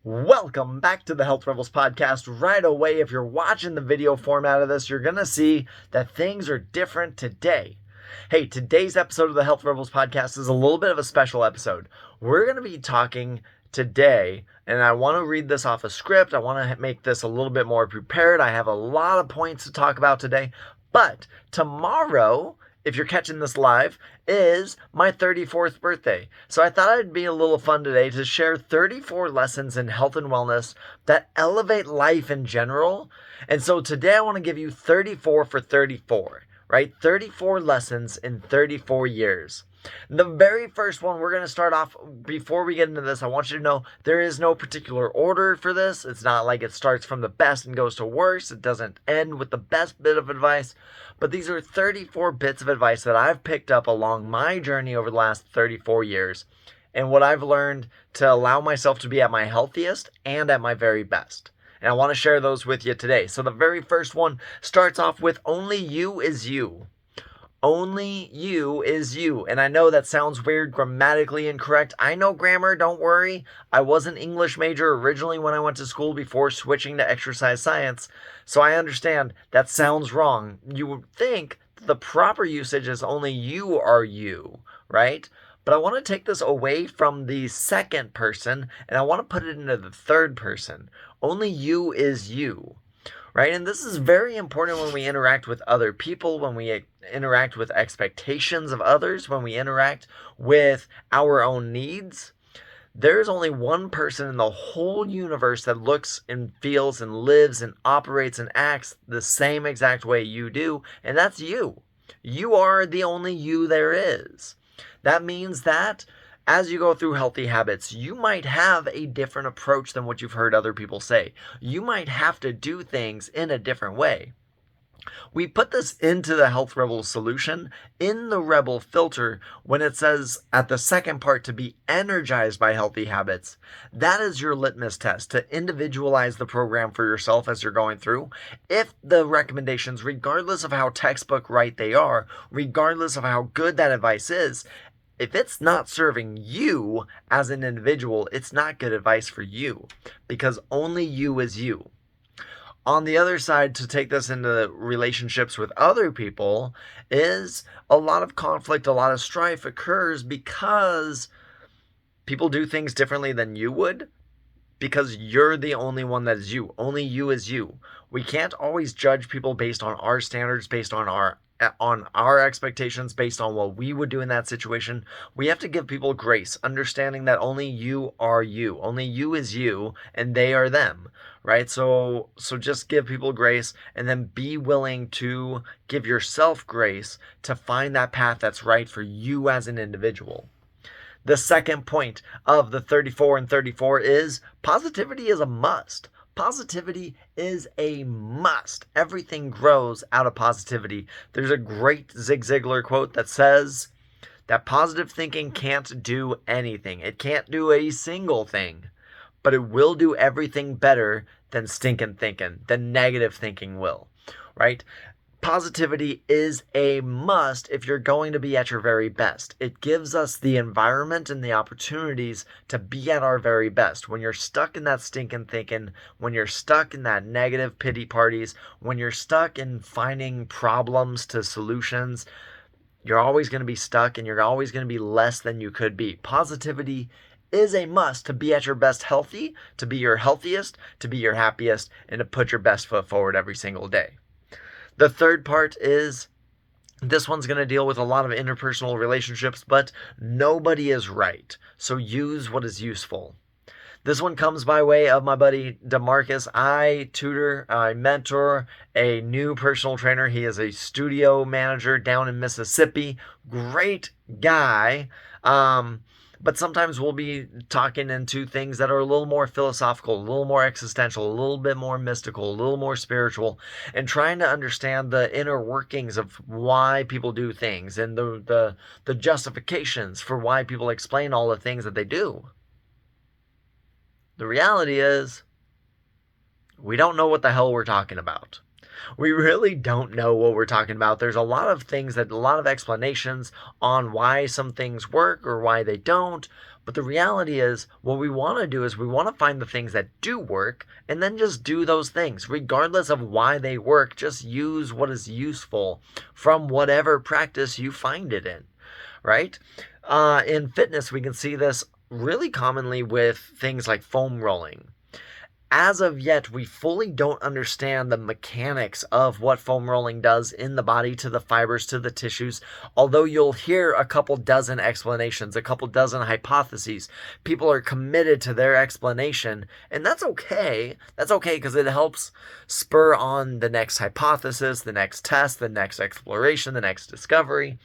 Welcome back to the Health Rebels podcast. Right away, if you're watching the video format of this, you're going to see that things are different today. Hey, today's episode of the Health Rebels podcast is a little bit of a special episode. We're going to be talking today, and I want to read this off a script. I want to make this a little bit more prepared. I have a lot of points to talk about today, but tomorrow, if you're catching this live, is my 34th birthday. So I thought it'd be a little fun today to share 34 lessons in health and wellness that elevate life in general. And so today I want to give you 34 for 34, right? 34 lessons in 34 years. The very first one, we're going to start off, before we get into this, I want you to know there is no particular order for this. It's not like it starts from the best and goes to worst. It doesn't end with the best bit of advice. But these are 34 bits of advice that I've picked up along my journey over the last 34 years and what I've learned to allow myself to be at my healthiest and at my very best. And I want to share those with you today. So the very first one starts off with only you is you. Only you is you. And I know that sounds weird, grammatically incorrect. I know grammar, don't worry. I was an English major originally when I went to school before switching to exercise science. So I understand that sounds wrong. You would think the proper usage is only you are you, right? But I want to take this away from the second person and I want to put it into the third person. Only you is you. Right? And this is very important when we interact with other people, when we interact with expectations of others, when we interact with our own needs. There's only one person in the whole universe that looks and feels and lives and operates and acts the same exact way you do, and that's you. You are the only you there is. That means that as you go through healthy habits, you might have a different approach than what you've heard other people say. You might have to do things in a different way. We put this into the Health Rebel solution in the Rebel filter when it says at the second part to be energized by healthy habits. That is your litmus test to individualize the program for yourself as you're going through. If the recommendations, regardless of how textbook right they are, regardless of how good that advice is, if it's not serving you as an individual, it's not good advice for you because only you is you. On the other side, to take this into relationships with other people, is a lot of conflict, a lot of strife occurs because people do things differently than you would because you're the only one that is you. Only you is you. We can't always judge people based on our standards, based on our expectations, based on what we would do in that situation. We have to give people grace, understanding that only you are you. Only you is you and they are them, right? So just give people grace and then be willing to give yourself grace to find that path that's right for you as an individual. The second point of the 34 and 34 is positivity is a must. Positivity is a must. Everything grows out of positivity. There's a great Zig Ziglar quote that says that positive thinking can't do anything. It can't do a single thing, but it will do everything better than stinking thinking, than negative thinking will, right? Positivity is a must if you're going to be at your very best. It gives us the environment and the opportunities to be at our very best. When you're stuck in that stinking thinking, when you're stuck in that negative pity parties, when you're stuck in finding problems to solutions, you're always going to be stuck and you're always going to be less than you could be. Positivity is a must to be at your best healthy, to be your healthiest, to be your happiest, and to put your best foot forward every single day. The third part is, this one's going to deal with a lot of interpersonal relationships, but nobody is right. So use what is useful. This one comes by way of my buddy DeMarcus. I mentor a new personal trainer. He is a studio manager down in Mississippi. Great guy. But sometimes we'll be talking into things that are a little more philosophical, a little more existential, a little bit more mystical, a little more spiritual, and trying to understand the inner workings of why people do things and the justifications for why people explain all the things that they do. The reality is, we don't know what the hell we're talking about. We really don't know what we're talking about. There's a lot of things a lot of explanations on why some things work or why they don't, But the reality is, what we want to do is we want to find the things that do work and then just do those things. Regardless of why they work, just use what is useful from whatever practice you find it in, right? In fitness, we can see this really commonly with things like foam rolling. As of yet, we fully don't understand the mechanics of what foam rolling does in the body, to the fibers, to the tissues. Although you'll hear a couple dozen explanations, a couple dozen hypotheses, people are committed to their explanation, and that's okay. That's okay because it helps spur on the next hypothesis, the next test, the next exploration, the next discovery.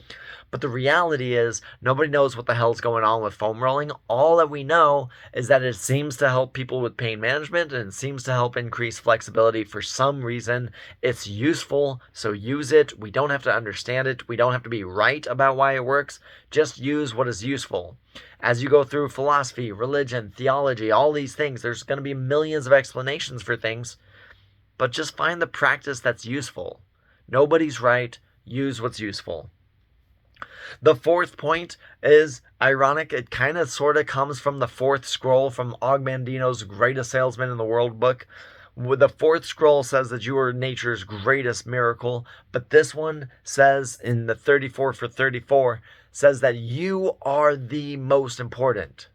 But the reality is, nobody knows what the hell's going on with foam rolling. All that we know is that it seems to help people with pain management and it seems to help increase flexibility for some reason. It's useful, so use it. We don't have to understand it. We don't have to be right about why it works. Just use what is useful. As you go through philosophy, religion, theology, all these things, there's going to be millions of explanations for things, but just find the practice that's useful. Nobody's right. Use what's useful. The fourth point is ironic. It kind of sort of comes from the fourth scroll from Og Mandino's Greatest Salesman in the World book. The fourth scroll says that you are nature's greatest miracle, but this one says in the 34 for 34 says that you are the most important.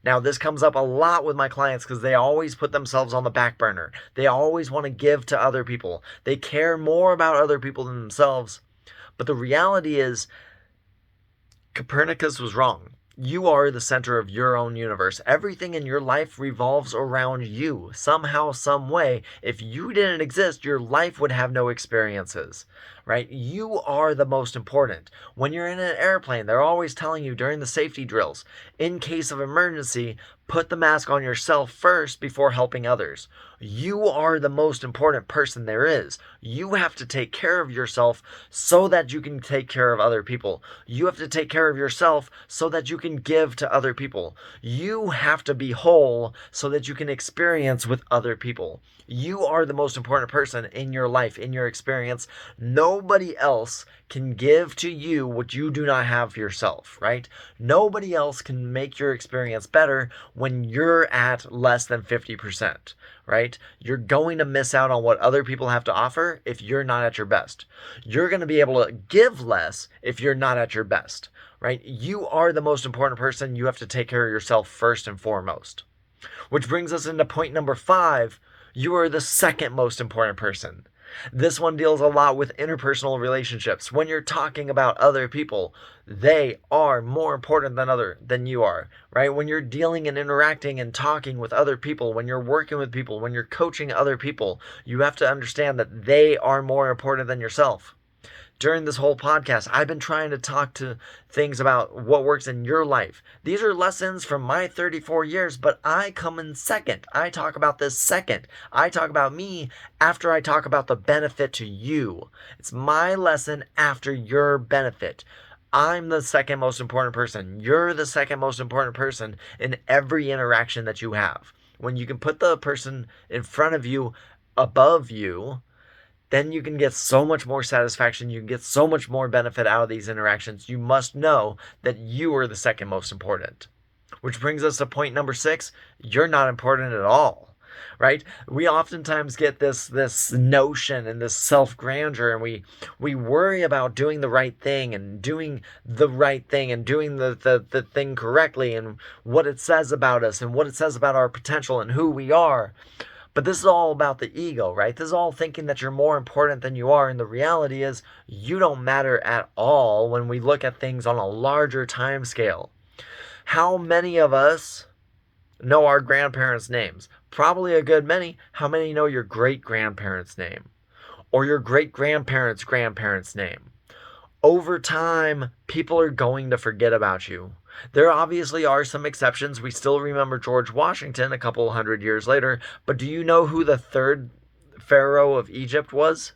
Now, this comes up a lot with my clients because they always put themselves on the back burner. They always want to give to other people. They care more about other people than themselves. But the reality is, Copernicus was wrong. You are the center of your own universe. Everything in your life revolves around you. Somehow, some way, if you didn't exist, your life would have no experiences, right? You are the most important. When you're in an airplane, they're always telling you during the safety drills, in case of emergency, put the mask on yourself first before helping others. You are the most important person there is. You have to take care of yourself so that you can take care of other people. You have to take care of yourself so that you can give to other people. You have to be whole so that you can experience with other people. You are the most important person in your life, in your experience. Nobody else can give to you what you do not have yourself, right? Nobody else can make your experience better when you're at less than 50%, right? You're going to miss out on what other people have to offer if you're not at your best. You're going to be able to give less if you're not at your best, right? You are the most important person. You have to take care of yourself first and foremost. Which brings us into point number 5. You are the second most important person. This one deals a lot with interpersonal relationships. When you're talking about other people, they are more important than you are, right? When you're dealing and interacting and talking with other people, when you're working with people, when you're coaching other people, you have to understand that they are more important than yourself. During this whole podcast, I've been trying to talk to things about what works in your life. These are lessons from my 34 years, but I come in second. I talk about this second. I talk about me after I talk about the benefit to you. It's my lesson after your benefit. I'm the second most important person. You're the second most important person in every interaction that you have. When you can put the person in front of you above you, then you can get so much more satisfaction. You can get so much more benefit out of these interactions. You must know that you are the second most important. Which brings us to point number 6. You're not important at all, right? We oftentimes get this notion and this self-grandeur, and we worry about doing the right thing and doing the thing correctly and what it says about us and what it says about our potential and who we are. But this is all about the ego, right? This is all thinking that you're more important than you are. And the reality is you don't matter at all when we look at things on a larger time scale. How many of us know our grandparents' names? Probably a good many. How many know your great-grandparents' name? Or your great-grandparents' grandparents' name? Over time, people are going to forget about you. There obviously are some exceptions. We still remember George Washington a couple hundred years later, but do you know who the third pharaoh of Egypt was?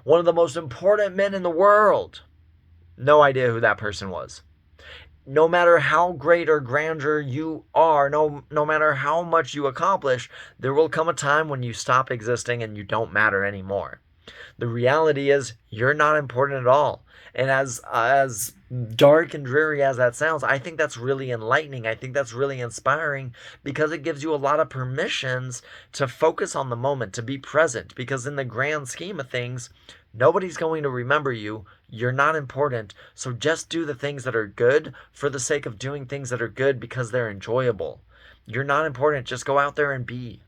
One of the most important men in the world. No idea who that person was. No matter how great or grandeur you are, no matter how much you accomplish, there will come a time when you stop existing and you don't matter anymore. The reality is you're not important at all. And as dark and dreary as that sounds, I think that's really enlightening. I think that's really inspiring because it gives you a lot of permissions to focus on the moment, to be present. Because in the grand scheme of things, nobody's going to remember you. You're not important. So just do the things that are good for the sake of doing things that are good because they're enjoyable. You're not important. Just go out there and be.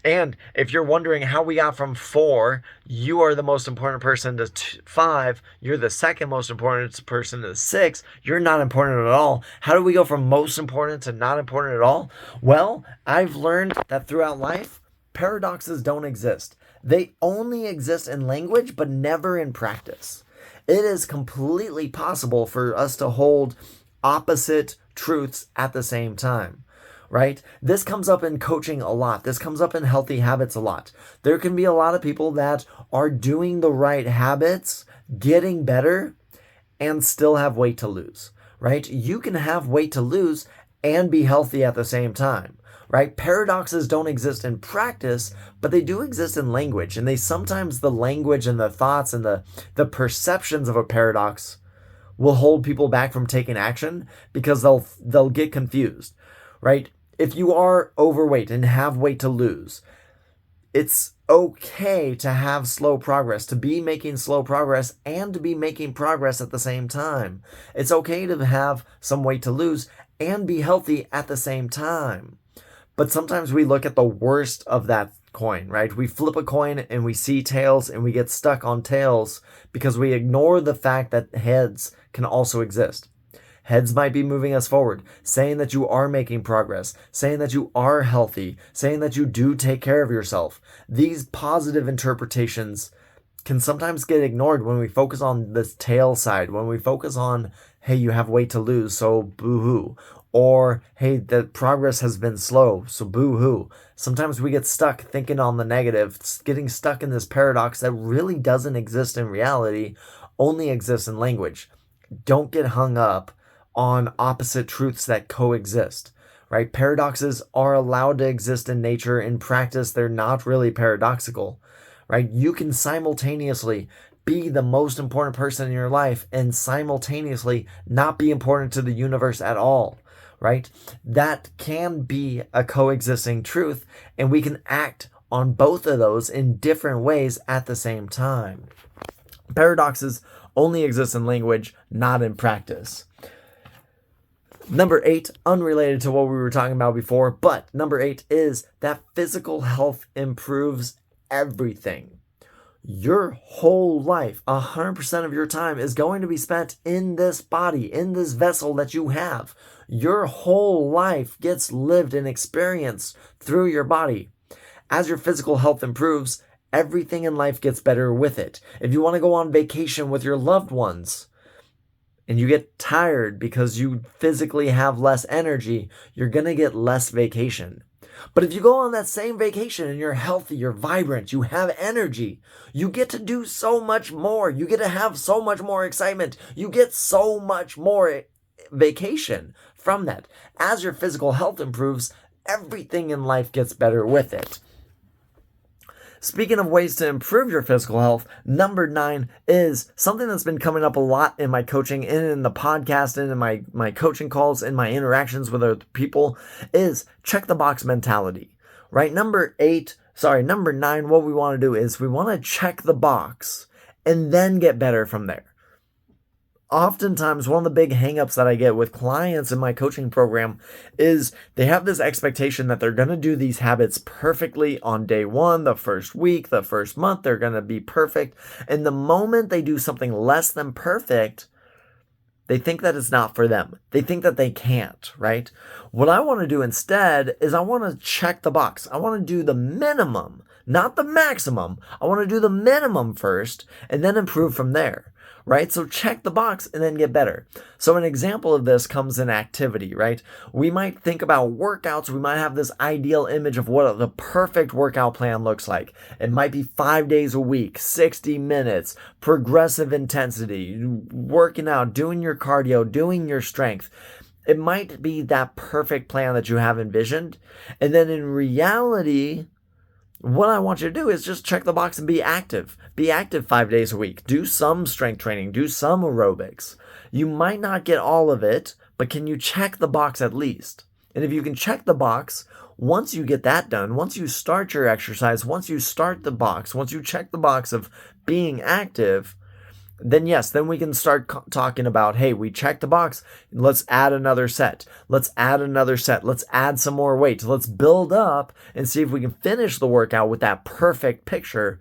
And if you're wondering how we got from 4, you are the most important person, to 5, you're the second most important person, to 6, you're not important at all. How do we go from most important to not important at all? Well, I've learned that throughout life, paradoxes don't exist. They only exist in language, but never in practice. It is completely possible for us to hold opposite truths at the same time. Right? This comes up in coaching a lot. This comes up in healthy habits a lot. There can be a lot of people that are doing the right habits, getting better, and still have weight to lose, right? You can have weight to lose and be healthy at the same time, right? Paradoxes don't exist in practice, but they do exist in language. And sometimes the language and the thoughts and the perceptions of a paradox will hold people back from taking action because they'll get confused, right? If you are overweight and have weight to lose, it's okay to have slow progress, to be making slow progress and to be making progress at the same time. It's okay to have some weight to lose and be healthy at the same time. But sometimes we look at the worst of that coin, right? We flip a coin and we see tails and we get stuck on tails because we ignore the fact that heads can also exist. Heads might be moving us forward, saying that you are making progress, saying that you are healthy, saying that you do take care of yourself. These positive interpretations can sometimes get ignored when we focus on the tail side, when we focus on, hey, you have weight to lose, so boo-hoo. Or, hey, the progress has been slow, so boo-hoo. Sometimes we get stuck thinking on the negative, getting stuck in this paradox that really doesn't exist in reality, only exists in language. Don't get hung up on opposite truths that coexist, right? Paradoxes are allowed to exist in nature. In practice, they're not really paradoxical, right? You can simultaneously be the most important person in your life and simultaneously not be important to the universe at all, right? That can be a coexisting truth, and we can act on both of those in different ways at the same time. Paradoxes only exist in language, not in practice. Number 8, unrelated to what we were talking about before, but number 8 is that physical health improves everything. Your whole life, 100% of your time is going to be spent in this body, in this vessel that you have. Your whole life gets lived and experienced through your body. As your physical health improves, everything in life gets better with it. If you want to go on vacation with your loved ones, and you get tired because you physically have less energy, you're going to get less vacation. But if you go on that same vacation and you're healthy, you're vibrant, you have energy, you get to do so much more. You get to have so much more excitement. You get so much more vacation from that. As your physical health improves, everything in life gets better with it. Speaking of ways to improve your physical health, number 9 is something that's been coming up a lot in my coaching and in the podcast and in my coaching calls and my interactions with other people is check the box mentality, right? Number 9, what we want to do is we want to check the box and then get better from there. Oftentimes, one of the big hangups that I get with clients in my coaching program is they have this expectation that they're going to do these habits perfectly on day 1, the first week, the first month, they're going to be perfect. And the moment they do something less than perfect, they think that it's not for them. They think that they can't, right? What I want to do instead is I want to check the box. I want to do the minimum, not the maximum. I want to do the minimum first and then improve from there. Right? So check the box and then get better. So an example of this comes in activity, right? We might think about workouts. We might have this ideal image of what the perfect workout plan looks like. It might be 5 days a week, 60 minutes, progressive intensity, working out, doing your cardio, doing your strength. It might be that perfect plan that you have envisioned. And then in reality, What I want you to do is just check the box and be active. Be active 5 days a week. Do some strength training. Do some aerobics. You might not get all of it, but can you check the box at least? And if you can check the box, once you get that done, once you start your exercise, once you start the box, once you check the box of being active, then yes, then we can start talking about, hey, we checked the box. Let's add another set. Let's add another set. Let's add some more weight. Let's build up and see if we can finish the workout with that perfect picture.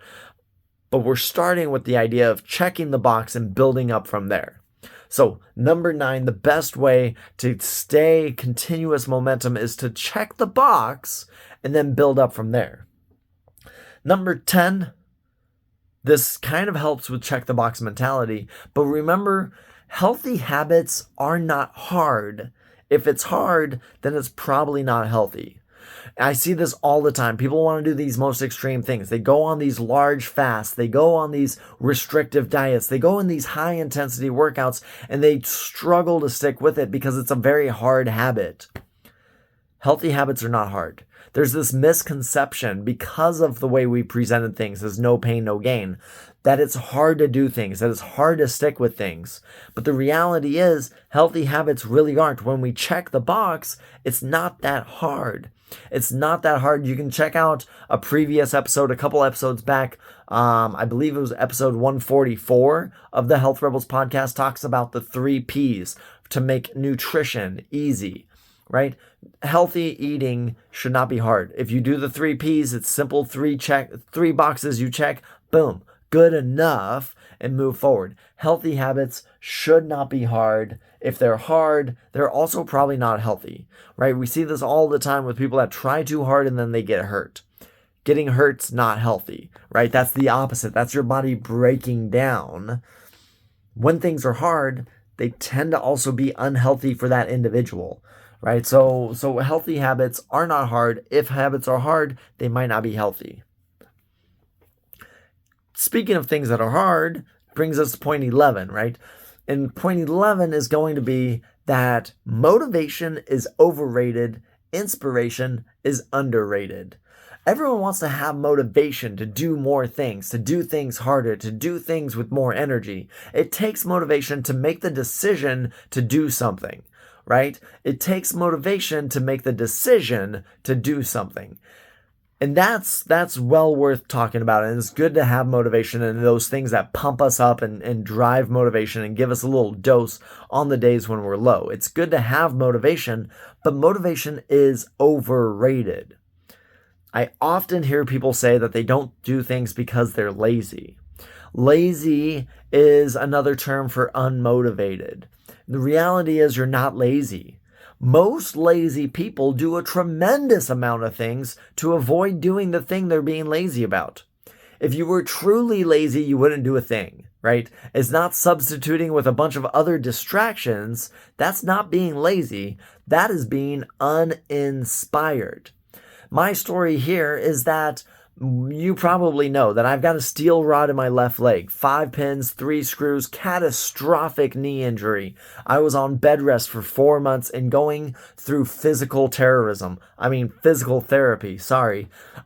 But we're starting with the idea of checking the box and building up from there. So number 9, the best way to stay continuous momentum is to check the box and then build up from there. Number 10, this kind of helps with check the box mentality, but remember, healthy habits are not hard. If it's hard, then it's probably not healthy. I see this all the time. People want to do these most extreme things. They go on these large fasts. They go on these restrictive diets. They go in these high intensity workouts and they struggle to stick with it because it's a very hard habit. Healthy habits are not hard. There's this misconception because of the way we presented things as no pain, no gain, that it's hard to do things, that it's hard to stick with things. But the reality is healthy habits really aren't. When we check the box, it's not that hard. It's not that hard. You can check out a previous episode, a couple episodes back. I believe it was episode 144 of the Health Rebels podcast, talks about the 3 Ps to make nutrition easy, right? Healthy eating should not be hard. If you do the 3 Ps, it's simple, 3 boxes you check, boom, good enough, and move forward. Healthy habits should not be hard. If they're hard, they're also probably not healthy, right? We see this all the time with people that try too hard and then they get hurt. Getting hurt's not healthy, right? That's the opposite. That's your body breaking down. When things are hard, they tend to also be unhealthy for that individual, right? So healthy habits are not hard. If habits are hard, they might not be healthy. Speaking of things that are hard, brings us to point 11, right? And point 11 is going to be that motivation is overrated, inspiration is underrated. Everyone wants to have motivation to do more things, to do things harder, to do things with more energy. It takes motivation to make the decision to do something, right? It takes motivation to make the decision to do something. And that's well worth talking about. And it's good to have motivation and those things that pump us up and drive motivation and give us a little dose on the days when we're low. It's good to have motivation, but motivation is overrated. I often hear people say that they don't do things because they're lazy. Lazy is another term for unmotivated. The reality is you're not lazy. Most lazy people do a tremendous amount of things to avoid doing the thing they're being lazy about. If you were truly lazy, you wouldn't do a thing, right? It's not substituting with a bunch of other distractions. That's not being lazy. That is being uninspired. My story here is that you probably know that I've got a steel rod in my left leg, 5 pins, 3 screws, catastrophic knee injury. I was on bed rest for 4 months and going through physical therapy.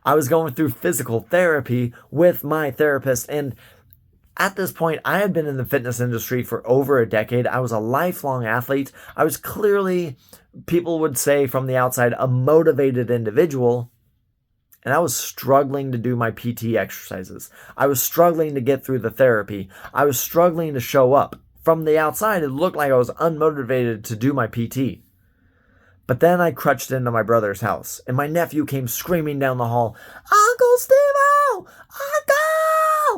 I was going through physical therapy with my therapist, and at this point, I had been in the fitness industry for over a decade. I was a lifelong athlete. I was clearly, people would say from the outside, a motivated individual. And I was struggling to do my PT exercises. I was struggling to get through the therapy. I was struggling to show up. From the outside, it looked like I was unmotivated to do my PT. But then I crutched into my brother's house, and my nephew came screaming down the hall, "Uncle Steve-O!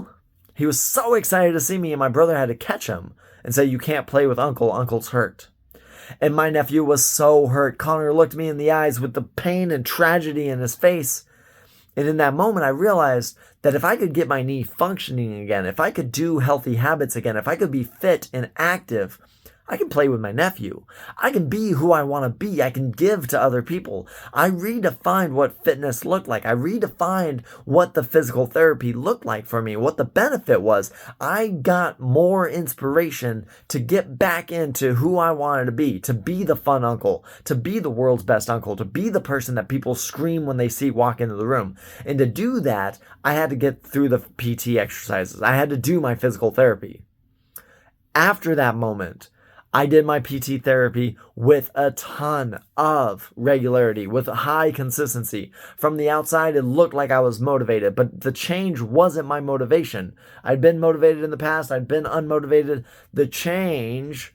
Uncle!" He was so excited to see me, and my brother had to catch him and say, "You can't play with Uncle. Uncle's hurt." And my nephew was so hurt. Connor looked me in the eyes with the pain and tragedy in his face. And in that moment, I realized that if I could get my knee functioning again, if I could do healthy habits again, if I could be fit and active, I can play with my nephew. I can be who I want to be. I can give to other people. I redefined what fitness looked like. I redefined what the physical therapy looked like for me, what the benefit was. I got more inspiration to get back into who I wanted to be the fun uncle, to be the world's best uncle, to be the person that people scream when they see walk into the room. And to do that, I had to get through the PT exercises. I had to do my physical therapy. After that moment, I did my PT therapy with a ton of regularity, with high consistency. From the outside, it looked like I was motivated, but the change wasn't my motivation. I'd been motivated in the past. I'd been unmotivated. The change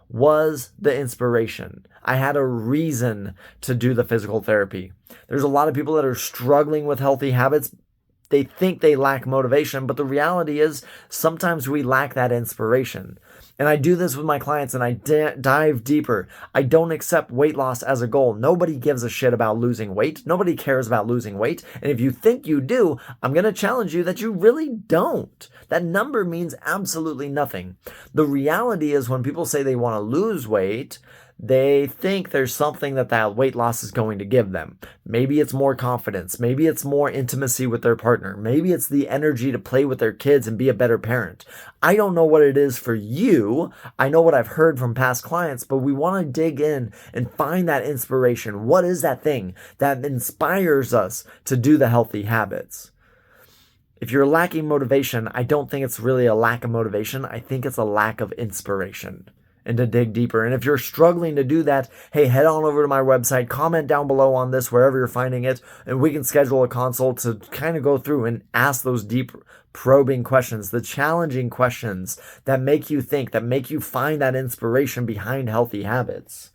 was the inspiration. I had a reason to do the physical therapy. There's a lot of people that are struggling with healthy habits. They think they lack motivation, but the reality is sometimes we lack that inspiration. And I do this with my clients and I dive deeper. I don't accept weight loss as a goal. Nobody gives a shit about losing weight. Nobody cares about losing weight. And if you think you do, I'm going to challenge you that you really don't. That number means absolutely nothing. The reality is when people say they want to lose weight, they think there's something that weight loss is going to give them. Maybe it's more confidence. Maybe it's more intimacy with their partner. Maybe it's the energy to play with their kids and be a better parent. I don't know what it is for you. I know what I've heard from past clients, but we want to dig in and find that inspiration. What is that thing that inspires us to do the healthy habits? If you're lacking motivation, I don't think it's really a lack of motivation. I think it's a lack of inspiration. And to dig deeper. And if you're struggling to do that, hey, head on over to my website, comment down below on this, wherever you're finding it, and we can schedule a consult to kind of go through and ask those deep probing questions, the challenging questions that make you think, that make you find that inspiration behind healthy habits.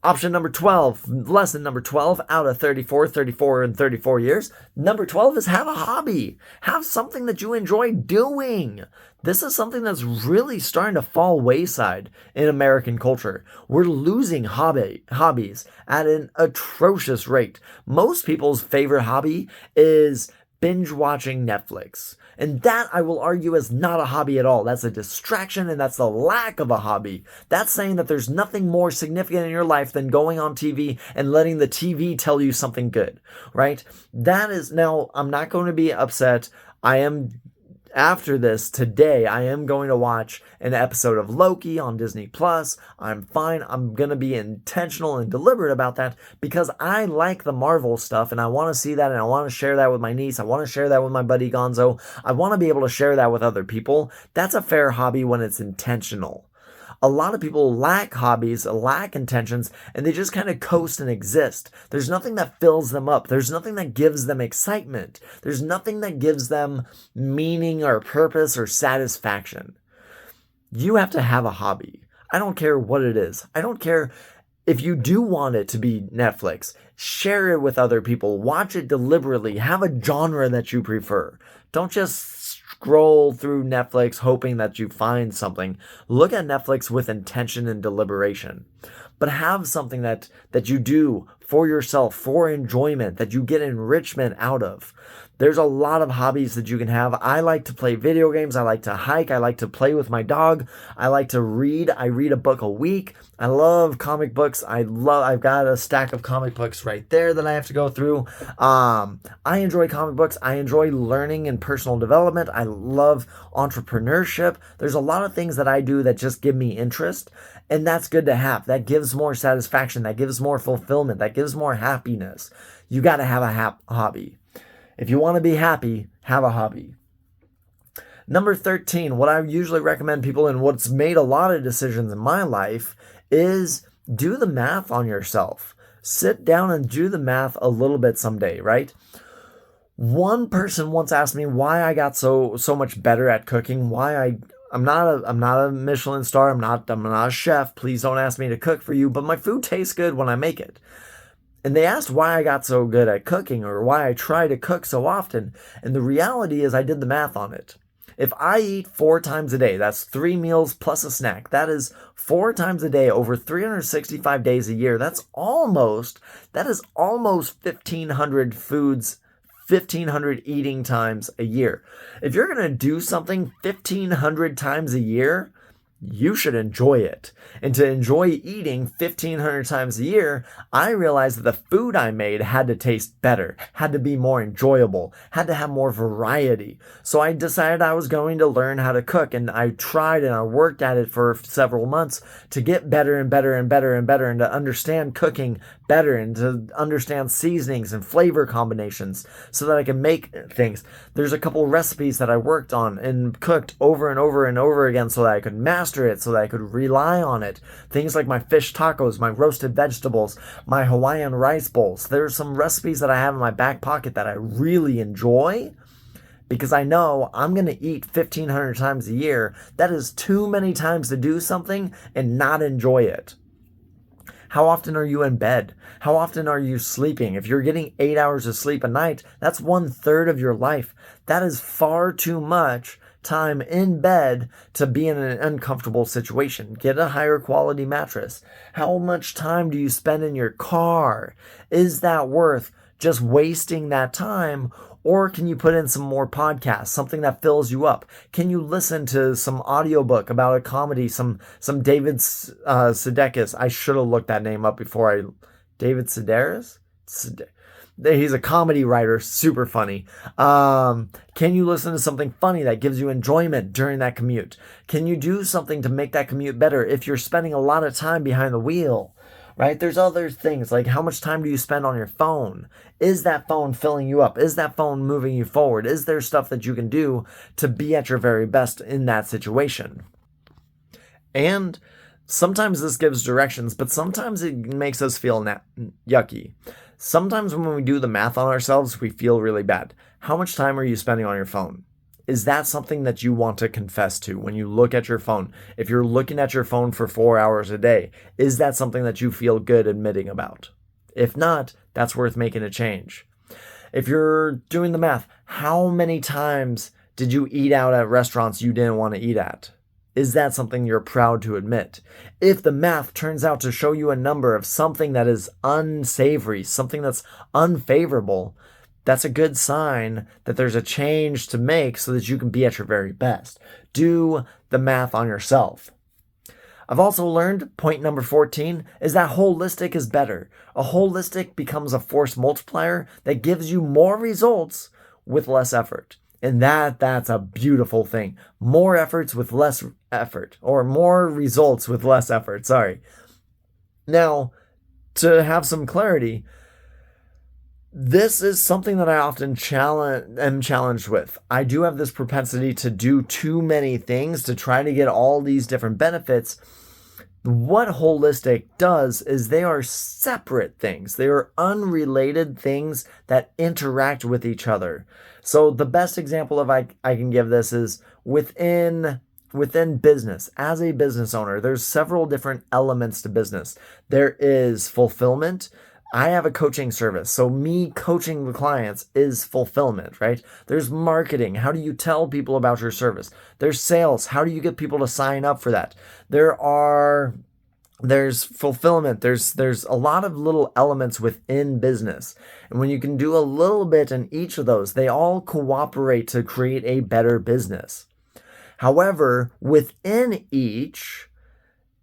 Option number 12, lesson number 12 out of 34 and 34 years. Number 12 is have a hobby. Have something that you enjoy doing. This is something that's really starting to fall wayside in American culture. We're losing hobbies at an atrocious rate. Most people's favorite hobby is binge watching Netflix. And that, I will argue, is not a hobby at all. That's a distraction, and that's the lack of a hobby. That's saying that there's nothing more significant in your life than going on TV and letting the TV tell you something good, right? That is, now, I'm not going to be upset. After this, today, I am going to watch an episode of Loki on Disney Plus. I'm fine. I'm going to be intentional and deliberate about that because I like the Marvel stuff and I want to see that and I want to share that with my niece. I want to share that with my buddy Gonzo. I want to be able to share that with other people. That's a fair hobby when it's intentional. A lot of people lack hobbies, lack intentions, and they just kind of coast and exist. There's nothing that fills them up. There's nothing that gives them excitement. There's nothing that gives them meaning or purpose or satisfaction. You have to have a hobby. I don't care what it is. I don't care if you do want it to be Netflix. Share it with other people. Watch it deliberately. Have a genre that you prefer. Don't just scroll through Netflix hoping that you find something. Look at Netflix with intention and deliberation. But have something that you do for yourself, for enjoyment, that you get enrichment out of. There's a lot of hobbies that you can have. I like to play video games. I like to hike. I like to play with my dog. I like to read. I read a book a week. I love comic books. I've got a stack of comic books right there that I have to go through. I enjoy comic books. I enjoy learning and personal development. I love entrepreneurship. There's a lot of things that I do that just give me interest. And that's good to have. That gives more satisfaction. That gives more fulfillment. That gives more happiness. You got to have a hobby. If you want to be happy, have a hobby. Number 13, what I usually recommend people, and what's made a lot of decisions in my life, is do the math on yourself. Sit down and do the math a little bit someday, right? One person once asked me why I got so much better at cooking, I'm not a Michelin star, I'm not a chef. Please don't ask me to cook for you, but my food tastes good when I make it. And they asked why I got so good at cooking or why I try to cook so often. And the reality is I did the math on it. If I eat 4 times a day, that's 3 meals plus a snack. That is 4 times a day over 365 days a year. That is almost 1,500 foods, 1,500 eating times a year. If you're going to do something 1,500 times a year, you should enjoy it. And to enjoy eating 1,500 times a year, I realized that the food I made had to taste better, had to be more enjoyable, had to have more variety. So I decided I was going to learn how to cook, and I tried and I worked at it for several months to get better and better and better and better, and to understand cooking better, and to understand seasonings and flavor combinations so that I can make things. There's a couple recipes that I worked on and cooked over and over and over again so that I could master it, so that I could rely on it. Things like my fish tacos, my roasted vegetables, my Hawaiian rice bowls. There's some recipes that I have in my back pocket that I really enjoy because I know I'm going to eat 1,500 times a year. That is too many times to do something and not enjoy it. How often are you in bed? How often are you sleeping? If you're getting 8 hours of sleep a night, that's 1/3 of your life. That is far too much time in bed to be in an uncomfortable situation. Get a higher quality mattress. How much time do you spend in your car? Is that worth just wasting that time? Or can you put in some more podcasts, something that fills you up? Can you listen to some audiobook about a comedy, some David Sedaris? I should have looked that name up before David Sedaris? He's a comedy writer, super funny. Can you listen to something funny that gives you enjoyment during that commute? Can you do something to make that commute better if you're spending a lot of time behind the wheel? Right? There's other things like how much time do you spend on your phone? Is that phone filling you up? Is that phone moving you forward? Is there stuff that you can do to be at your very best in that situation? And sometimes this gives directions, but sometimes it makes us feel yucky. Sometimes when we do the math on ourselves, we feel really bad. How much time are you spending on your phone? Is that something that you want to confess to when you look at your phone? If you're looking at your phone for 4 hours a day, is that something that you feel good admitting about? If not, that's worth making a change. If you're doing the math, how many times did you eat out at restaurants you didn't want to eat at? Is that something you're proud to admit? If the math turns out to show you a number of something that is unsavory, something that's unfavorable, that's a good sign that there's a change to make so that you can be at your very best. Do the math on yourself. I've also learned point number 14 is that holistic is better. A holistic becomes a force multiplier that gives you more results with less effort. And that's a beautiful thing. More efforts with less effort, or more results with less effort. Sorry. Now, to have some clarity, this is something that I often am challenged with. I do have this propensity to do too many things to try to get all these different benefits. What holistic does is they are separate things. They are unrelated things that interact with each other. So the best example of I can give this is within business. As a business owner, there's several different elements to business. There is fulfillment. I have a coaching service, so me coaching the clients is fulfillment, right? There's marketing. How do you tell people about your service? There's sales. How do you get people to sign up for that? There's fulfillment. There's a lot of little elements within business. And when you can do a little bit in each of those, they all cooperate to create a better business. However, within each,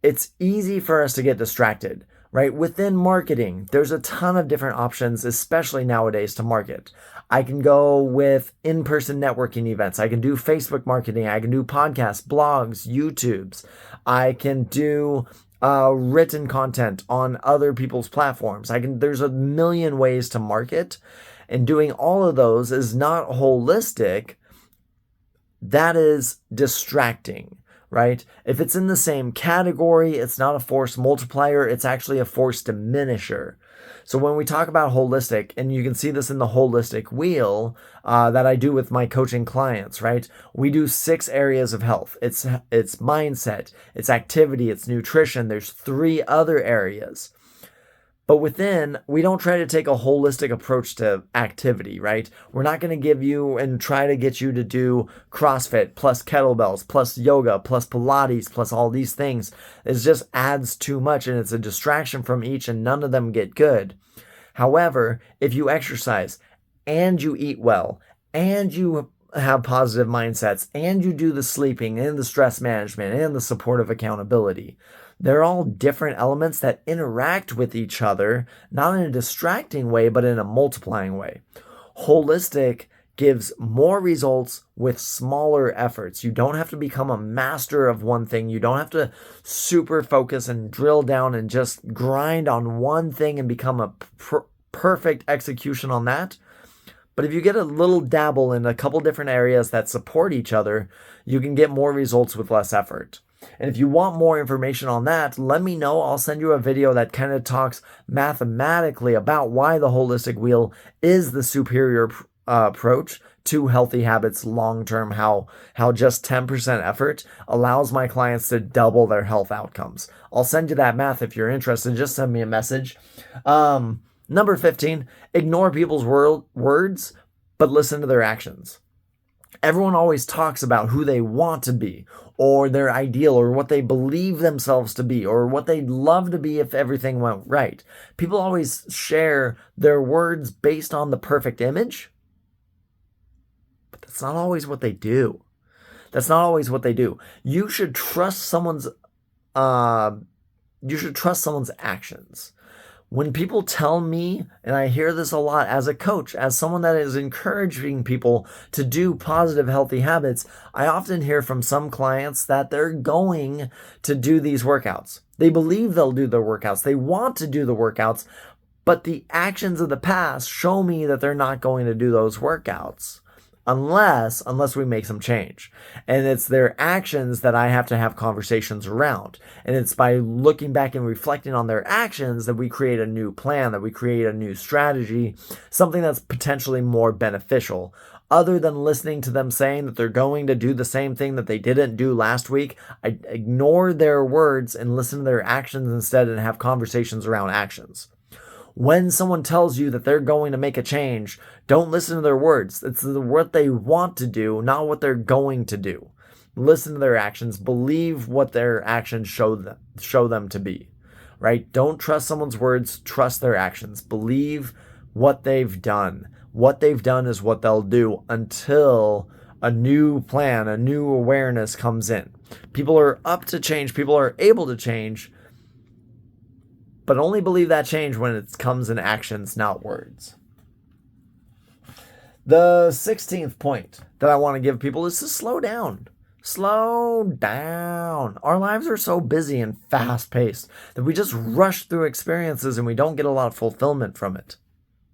it's easy for us to get distracted. Right? Within marketing, there's a ton of different options, especially nowadays, to market. I can go with in-person networking events. I can do Facebook marketing. I can do podcasts, blogs, YouTubes. I can do written content on other people's platforms. There's a million ways to market, and doing all of those is not holistic. That is distracting. Right? If it's in the same category, it's not a force multiplier, it's actually a force diminisher. So when we talk about holistic, and you can see this in the holistic wheel that I do with my coaching clients, right? We do 6 areas of health. It's mindset, it's activity, it's nutrition. There's 3 other areas. But within, we don't try to take a holistic approach to activity, right? We're not going to give you and try to get you to do CrossFit plus kettlebells plus yoga plus Pilates plus all these things. It just adds too much, and it's a distraction from each, and none of them get good. However, if you exercise and you eat well and you have positive mindsets, and you do the sleeping and the stress management and the supportive accountability. They're all different elements that interact with each other, not in a distracting way, but in a multiplying way. Holistic gives more results with smaller efforts. You don't have to become a master of one thing. You don't have to super focus and drill down and just grind on one thing and become a perfect execution on that. But if you get a little dabble in a couple different areas that support each other, you can get more results with less effort. And if you want more information on that, let me know. I'll send you a video that kind of talks mathematically about why the holistic wheel is the superior approach to healthy habits long term, how just 10% effort allows my clients to double their health outcomes. I'll send you that math if you're interested. Just send me a message. Number 15, ignore people's words, but listen to their actions. Everyone always talks about who they want to be, or their ideal, or what they believe themselves to be, or what they'd love to be if everything went right. People always share their words based on the perfect image, but that's not always what they do. That's not always what they do. You should trust someone's actions. When people tell me, and I hear this a lot as a coach, as someone that is encouraging people to do positive, healthy habits, I often hear from some clients that they're going to do these workouts. They believe they'll do the workouts. They want to do the workouts, but the actions of the past show me that they're not going to do those workouts. Unless we make some change. And it's their actions that I have to have conversations around. And it's by looking back and reflecting on their actions that we create a new plan, that we create a new strategy, something that's potentially more beneficial. Other than listening to them saying that they're going to do the same thing that they didn't do last week, I ignore their words and listen to their actions instead and have conversations around actions. When someone tells you that they're going to make a change, don't listen to their words. It's what they want to do, not what they're going to do. Listen to their actions. Believe what their actions show them to be, right? Don't trust someone's words. Trust their actions. Believe what they've done. What they've done is what they'll do until a new plan, a new awareness comes in. People are up to change. People are able to change. But only believe that change when it comes in actions, not words. The 16th point that I want to give people is to slow down. Slow down. Our lives are so busy and fast-paced that we just rush through experiences and we don't get a lot of fulfillment from it.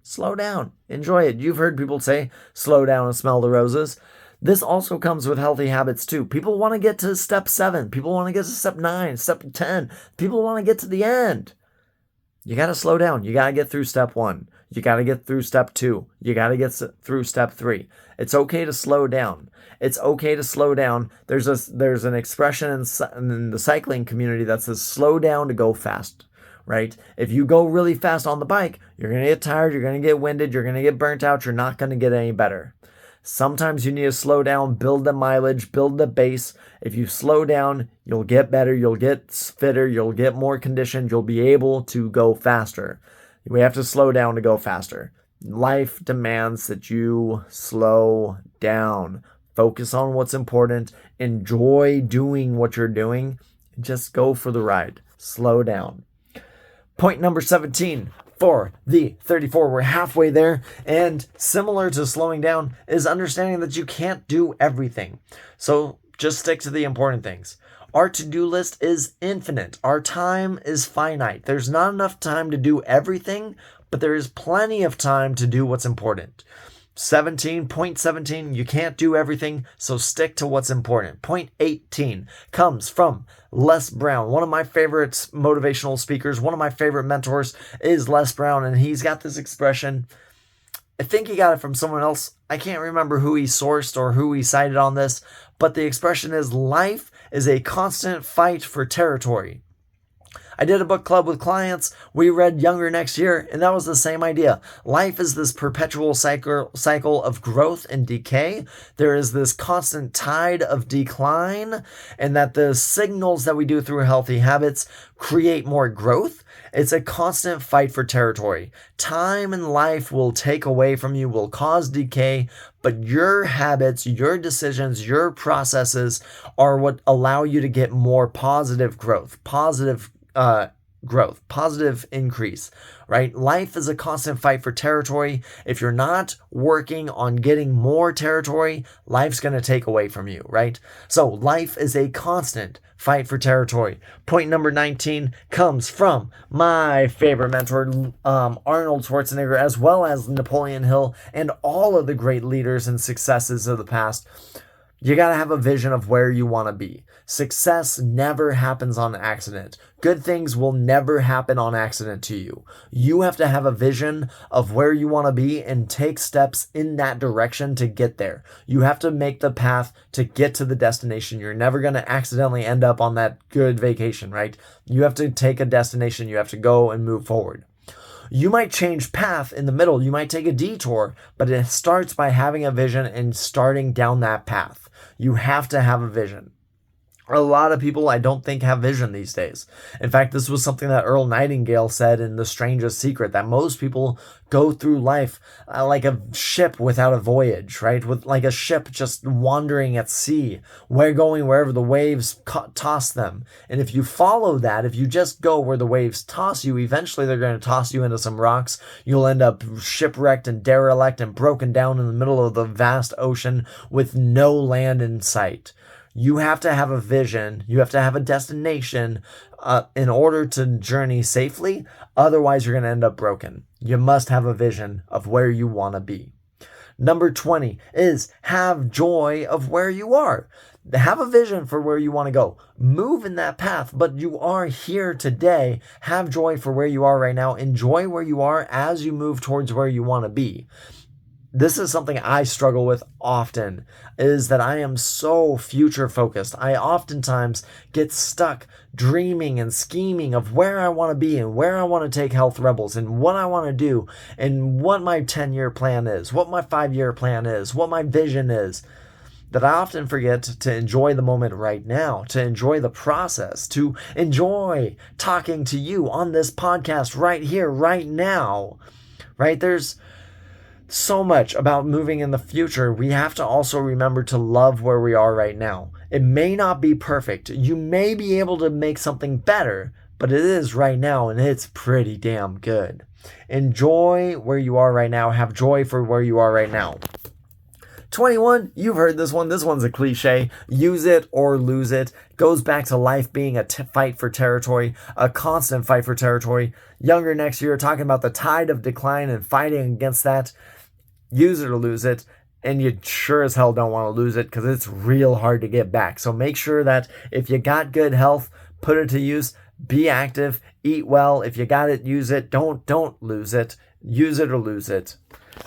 Slow down. Enjoy it. You've heard people say, slow down and smell the roses. This also comes with healthy habits too. People want to get to step 7. People want to get to step 9, step 10. People want to get to the end. You got to slow down. You got to get through step 1. You got to get through step 2. You got to get through step 3. It's okay to slow down. It's okay to slow down. There's an expression in the cycling community that says slow down to go fast, right? If you go really fast on the bike, you're going to get tired. You're going to get winded. You're going to get burnt out. You're not going to get any better. Sometimes you need to slow down, build the mileage, build the base. If you slow down, you'll get better, you'll get fitter, you'll get more conditioned, you'll be able to go faster. We have to slow down to go faster. Life demands that you slow down. Focus on what's important. Enjoy doing what you're doing. Just go for the ride. Slow down. Point number 17. For the 34, we're halfway there, and similar to slowing down is understanding that you can't do everything. So just stick to the important things. Our to-do list is infinite. Our time is finite. There's not enough time to do everything, but there is plenty of time to do what's important. 17, you can't do everything, so stick to what's important. Point 18 comes from Les Brown. One of my favorite motivational speakers, one of my favorite mentors is Les Brown, and he's got this expression. I think he got it from someone else. I can't remember who he sourced or who he cited on this, but the expression is, life is a constant fight for territory. I did a book club with clients. We read Younger Next Year, and that was the same idea. Life is this perpetual cycle of growth and decay. There is this constant tide of decline, and that the signals that we do through healthy habits create more growth. It's a constant fight for territory. Time and life will take away from you, will cause decay, but your habits, your decisions, your processes are what allow you to get more positive growth, positive increase, right? Life is a constant fight for territory. If you're not working on getting more territory, life's going to take away from you, right? So life is a constant fight for territory. Point number 19 comes from my favorite mentor, Arnold Schwarzenegger, as well as Napoleon Hill and all of the great leaders and successes of the past. You got to have a vision of where you want to be. Success never happens on accident. Good things will never happen on accident to you. You have to have a vision of where you want to be and take steps in that direction to get there. You have to make the path to get to the destination. You're never going to accidentally end up on that good vacation, right? You have to take a destination. You have to go and move forward. You might change path in the middle. You might take a detour, but it starts by having a vision and starting down that path. You have to have a vision. A lot of people, I don't think, have vision these days. In fact, this was something that Earl Nightingale said in The Strangest Secret, that most people go through life like a ship without a voyage, right? With like a ship just wandering at sea, going wherever the waves toss them. And if you follow that, if you just go where the waves toss you, eventually they're going to toss you into some rocks. You'll end up shipwrecked and derelict and broken down in the middle of the vast ocean with no land in sight. You have to have a vision. You have to have a destination in order to journey safely. Otherwise, you're going to end up broken. You must have a vision of where you want to be. Number 20 is have joy of where you are. Have a vision for where you want to go. Move in that path, but you are here today. Have joy for where you are right now. Enjoy where you are as you move towards where you want to be. This is something I struggle with often, is that I am so future focused. I oftentimes get stuck dreaming and scheming of where I want to be and where I want to take Health Rebels and what I want to do and what my 10-year plan is, what my 5-year plan is, what my vision is, that I often forget to enjoy the moment right now, to enjoy the process, to enjoy talking to you on this podcast right here, right now, right? There's so much about moving in the future. We have to also remember to love where we are right now. It may not be perfect. You may be able to make something better, but it is right now and it's pretty damn good. Enjoy where you are right now. Have joy for where you are right now. 21, you've heard this one. This one's a cliche. Use it or lose it. Goes back to life being a fight for territory, a constant fight for territory. Younger next year, talking about the tide of decline and fighting against that. Use it or lose it. And you sure as hell don't want to lose it because it's real hard to get back. So make sure that if you got good health, put it to use. Be active. Eat well. If you got it, use it. Don't lose it. Use it or lose it.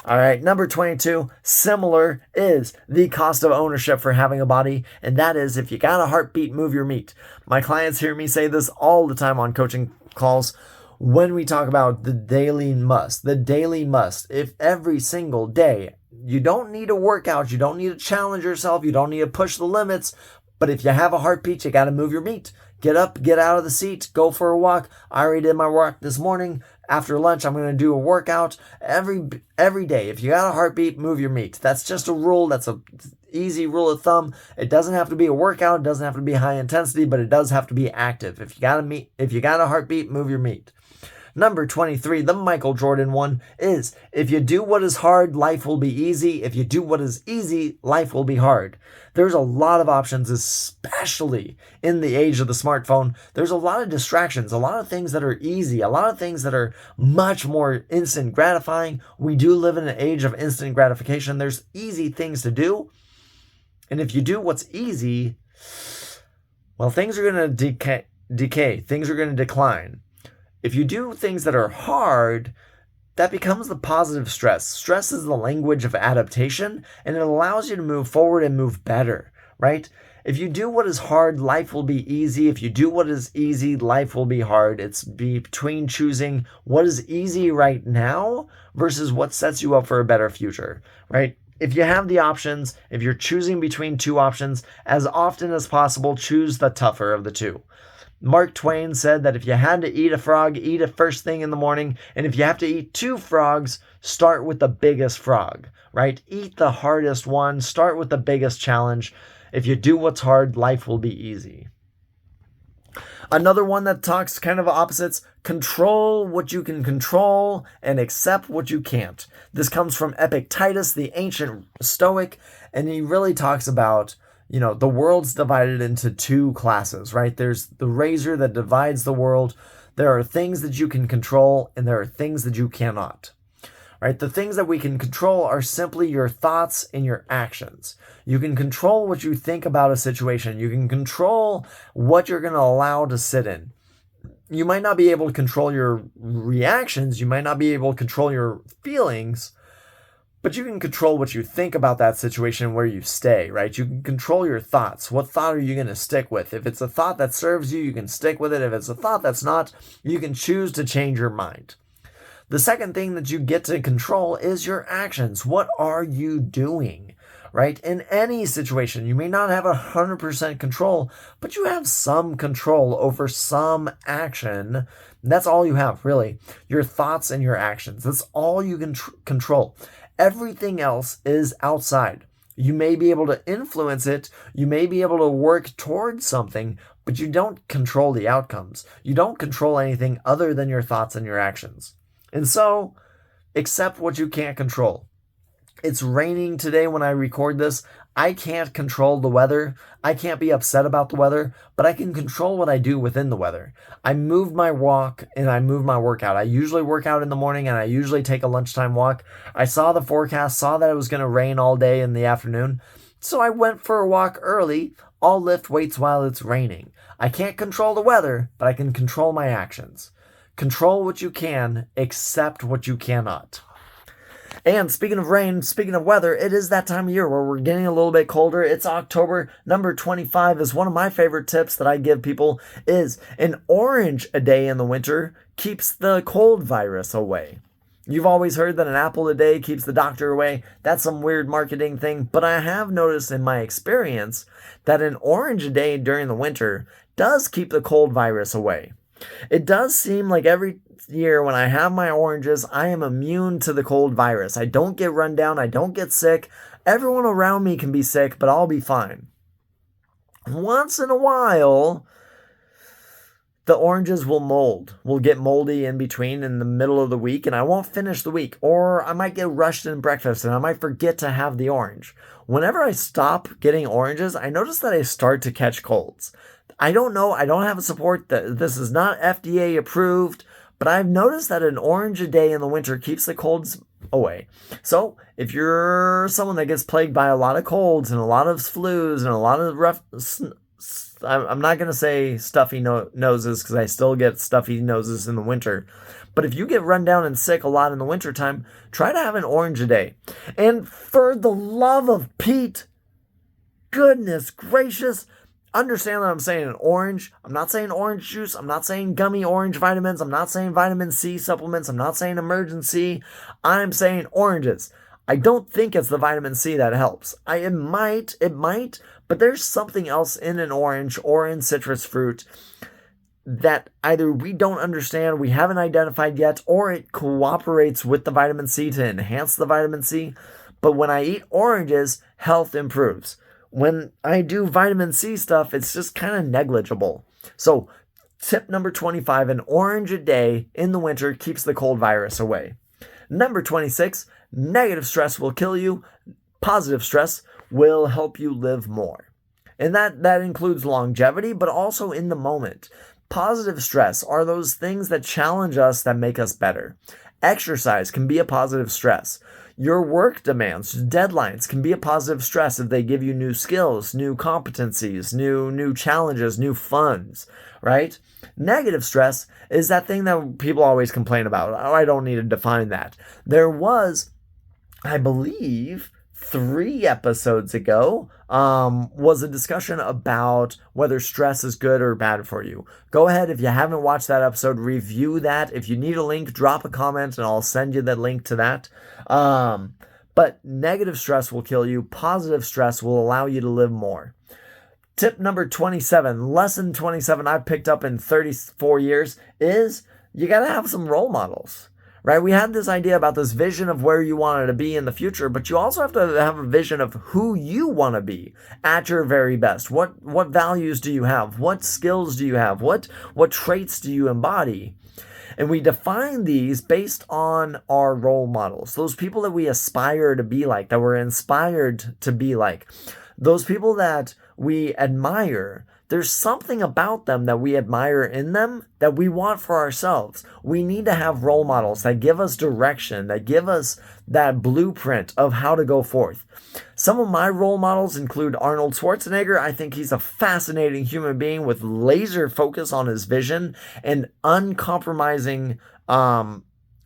All right, number 22, similar, is the cost of ownership for having a body, and that is if you got a heartbeat, move your meat. My clients hear me say this all the time on coaching calls when we talk about the daily must. If every single day, you don't need to work out, you don't need to challenge yourself, you don't need to push the limits, but if you have a heartbeat, you got to move your meat. Get up, get out of the seat, go for a walk. I already did my walk this morning. After lunch, I'm going to do a workout every day. If you got a heartbeat, move your meat. That's just a rule. That's a easy rule of thumb. It doesn't have to be a workout. It doesn't have to be high intensity, but it does have to be active. If you got a heartbeat, move your meat. Number 23, the Michael Jordan one, is if you do what is hard, life will be easy. If you do what is easy, life will be hard. There's a lot of options, especially in the age of the smartphone. There's a lot of distractions, a lot of things that are easy, a lot of things that are much more instant gratifying. We do live in an age of instant gratification. There's easy things to do. And if you do what's easy, well, things are going to decay. Things are going to decline. If you do things that are hard, that becomes the positive stress. Stress is the language of adaptation, and it allows you to move forward and move better, right? If you do what is hard, life will be easy. If you do what is easy, life will be hard. It's between choosing what is easy right now versus what sets you up for a better future, right? If you have the options, if you're choosing between two options, as often as possible, choose the tougher of the two. Mark Twain said that if you had to eat a frog, eat it first thing in the morning. And if you have to eat 2 frogs, start with the biggest frog, right? Eat the hardest one. Start with the biggest challenge. If you do what's hard, life will be easy. Another one that talks kind of opposites: control what you can control and accept what you can't. This comes from Epictetus, the ancient Stoic, and he really talks about, the world's divided into 2 classes, right? There's the razor that divides the world. There are things that you can control and there are things that you cannot. Right? The things that we can control are simply your thoughts and your actions. You can control what you think about a situation. You can control what you're going to allow to sit in. You might not be able to control your reactions. You might not be able to control your feelings, but you can control what you think about that situation, where you stay, right? You can control your thoughts. What thought are you going to stick with? If it's a thought that serves you, you can stick with it. If it's a thought that's not, you can choose to change your mind. The second thing that you get to control is your actions. What are you doing, right? In any situation, you may not have 100% control, but you have some control over some action. That's all you have, really. Your thoughts and your actions. That's all you can control. Everything else is outside. You may be able to influence it. You may be able to work towards something, but you don't control the outcomes. You don't control anything other than your thoughts and your actions. And so, accept what you can't control. It's raining today when I record this. I can't control the weather. I can't be upset about the weather, but I can control what I do within the weather. I moved my walk and I moved my workout. I usually work out in the morning and I usually take a lunchtime walk. I saw the forecast, saw that it was going to rain all day in the afternoon. So I went for a walk early. I'll lift weights while it's raining. I can't control the weather, but I can control my actions. Control what you can, accept what you cannot. And speaking of rain, speaking of weather, it is that time of year where we're getting a little bit colder. It's October. Number 25 is one of my favorite tips that I give people is an orange a day in the winter keeps the cold virus away. You've always heard that an apple a day keeps the doctor away. That's some weird marketing thing. But I have noticed in my experience that an orange a day during the winter does keep the cold virus away. It does seem like every year when I have my oranges, I am immune to the cold virus. I don't get run down. I don't get sick. Everyone around me can be sick, but I'll be fine. Once in a while, the oranges will get moldy in between in the middle of the week, and I won't finish the week. Or I might get rushed in breakfast and I might forget to have the orange. Whenever I stop getting oranges, I notice that I start to catch colds. I don't know. I don't have a support that this is not FDA approved, but I've noticed that an orange a day in the winter keeps the colds away. So if you're someone that gets plagued by a lot of colds and a lot of flus and a lot of rough, I'm not going to say stuffy noses because I still get stuffy noses in the winter. But if you get run down and sick a lot in the wintertime, try to have an orange a day. And for the love of Pete, goodness gracious, understand that I'm saying an orange. I'm not saying orange juice. I'm not saying gummy orange vitamins. I'm not saying vitamin C supplements. I'm not saying emergency. I'm saying oranges. I don't think it's the vitamin C that helps. It might, but there's something else in an orange or in citrus fruit that either we don't understand, we haven't identified yet, or it cooperates with the vitamin C to enhance the vitamin C. But when I eat oranges, health improves. When I do vitamin C stuff, it's just kind of negligible. So tip number 25, an orange a day in the winter keeps the cold virus away. Number 26, negative stress will kill you. Positive stress will help you live more. And that includes longevity, but also in the moment. Positive stress are those things that challenge us, that make us better. Exercise can be a positive stress. Your work demands, deadlines can be a positive stress if they give you new skills, new competencies, new challenges, new funds, right? Negative stress is that thing that people always complain about. Oh, I don't need to define that. There was, I believe, 3 episodes ago, was a discussion about whether stress is good or bad for you. Go ahead, if you haven't watched that episode, review that. If you need a link, drop a comment and I'll send you the link to that. But negative stress will kill you. Positive stress will allow you to live more. Tip number 27, lesson 27 I've picked up in 34 years is you got to have some role models, right? We had this idea about this vision of where you wanted to be in the future, but you also have to have a vision of who you want to be at your very best. What values do you have? What skills do you have? What traits do you embody? And we define these based on our role models, those people that we aspire to be like, that we're inspired to be like, those people that we admire. There's something about them that we admire in them that we want for ourselves. We need to have role models that give us direction, that give us that blueprint of how to go forth. Some of my role models include Arnold Schwarzenegger. I think he's a fascinating human being with laser focus on his vision and uncompromising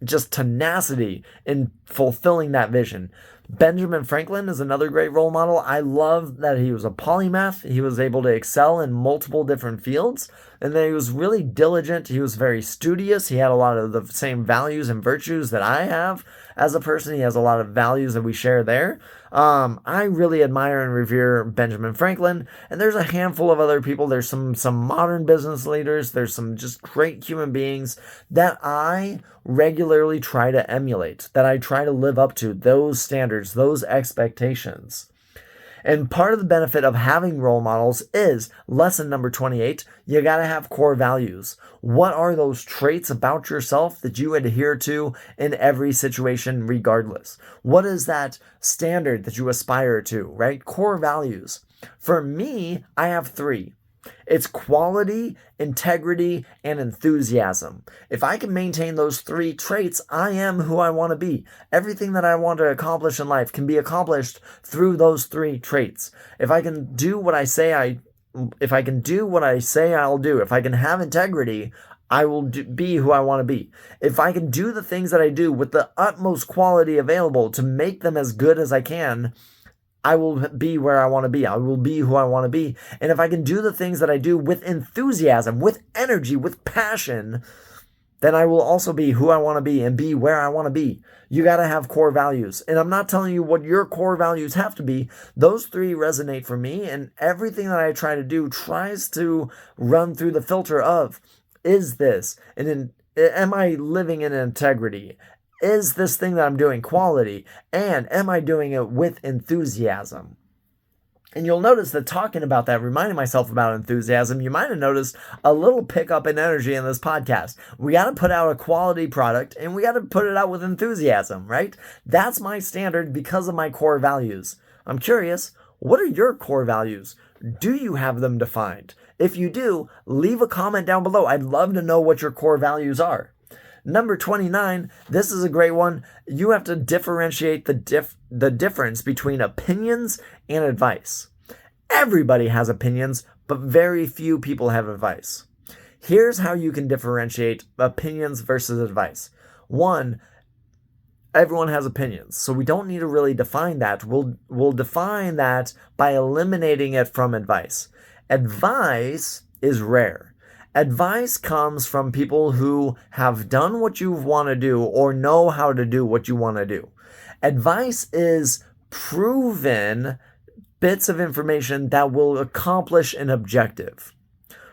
just tenacity in fulfilling that vision. Benjamin Franklin is another great role model. I love that he was a polymath. He was able to excel in multiple different fields, and that he was really diligent. He was very studious. He had a lot of the same values and virtues that I have as a person. He has a lot of values that we share there. I really admire and revere Benjamin Franklin, and there's a handful of other people. There's some modern business leaders. There's some just great human beings that I regularly try to emulate, that I try to live up to those standards, those expectations. And part of the benefit of having role models is lesson number 28. You got to have core values. What are those traits about yourself that you adhere to in every situation, regardless? What is that standard that you aspire to, right? Core values. For me, I have 3. It's quality, integrity, and enthusiasm. If I can maintain those 3 traits, I am who I want to be. Everything that I want to accomplish in life can be accomplished through those 3 traits. If I can do what I say I'll do. If I can have integrity, I will be who I want to be. If I can do the things that I do with the utmost quality available to make them as good as I can, I will be where I want to be. I will be who I want to be. And if I can do the things that I do with enthusiasm, with energy, with passion, then I will also be who I want to be and be where I want to be. You got to have core values. And I'm not telling you what your core values have to be. Those 3 resonate for me, and everything that I try to do tries to run through the filter of, is this, and am I living in integrity? Is this thing that I'm doing quality? And am I doing it with enthusiasm? And you'll notice that talking about that, reminding myself about enthusiasm, you might have noticed a little pickup in energy in this podcast. We got to put out a quality product, and we got to put it out with enthusiasm, right? That's my standard because of my core values. I'm curious, what are your core values? Do you have them defined? If you do, leave a comment down below. I'd love to know what your core values are. Number 29, this is a great one. You have to differentiate the difference between opinions and advice. Everybody has opinions, but very few people have advice. Here's how you can differentiate opinions versus advice. 1, everyone has opinions, so we don't need to really define that. We'll define that by eliminating it from advice. Advice is rare. Advice comes from people who have done what you want to do or know how to do what you want to do. Advice is proven bits of information that will accomplish an objective,